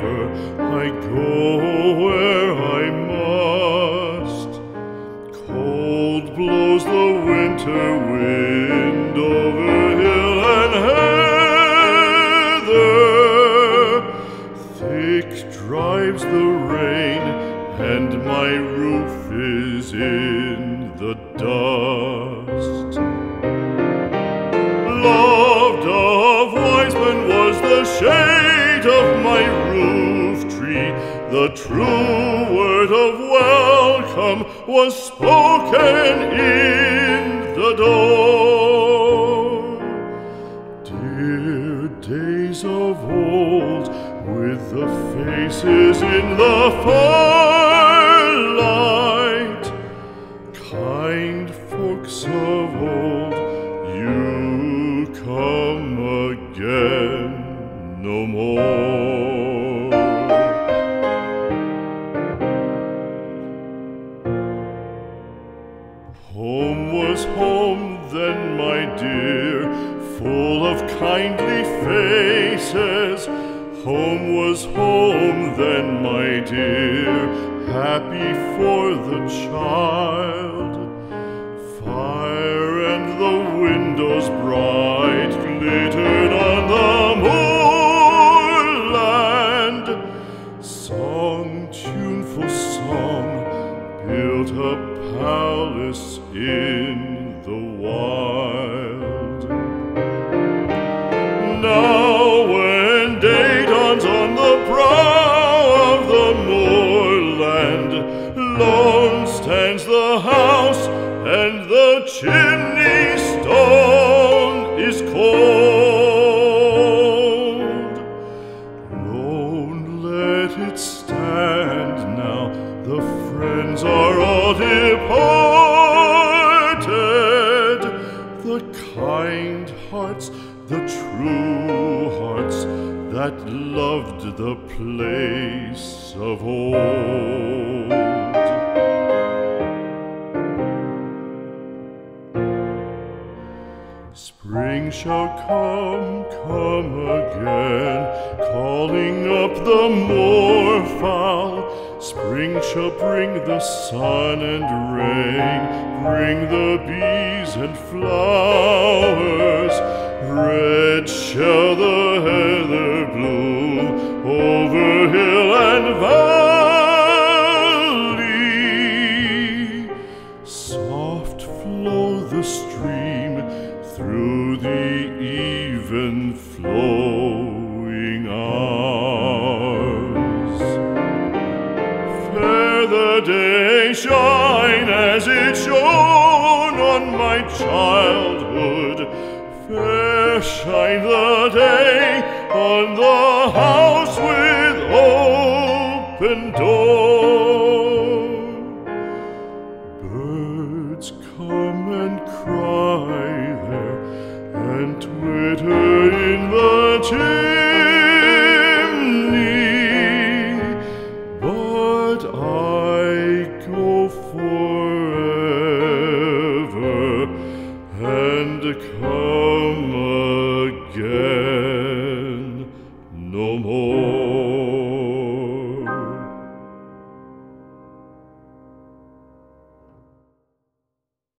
forever. I go where I must. Cold blows the winter wind over hill and heather. Thick drives the rain, and my roof is in the dust. Loved of wise men was the shade of my roof tree. The true word of welcome was spoken in the door. Dear days of old, with the faces in the firelight, kind folks of old, you come again no more. Home was home then, my dear, full of kindly faces. Home was home then, my dear, happy for the child. Fire and the windows bright glittered on the moorland. Song, tuneful song, built a palace in the wild. Now when day dawns on the brow of the moorland, lone stands the house, and the chimney stone is cold. Lone, let it stand now, the friends are all departed. The kind hearts, the true hearts, that loved the place of old. Spring shall come again, calling up the moorfowl. Spring shall bring the sun and rain, bring the bees and flowers. Red shall the heather bloom over hill and valley. Soft flow the stream through the even flowing hours. Fair the day shine as it shone on my childhood. Fair shine the day on the house with open door. Birds come and cry there, and twitter in the chimney, but I go forever and come again no more.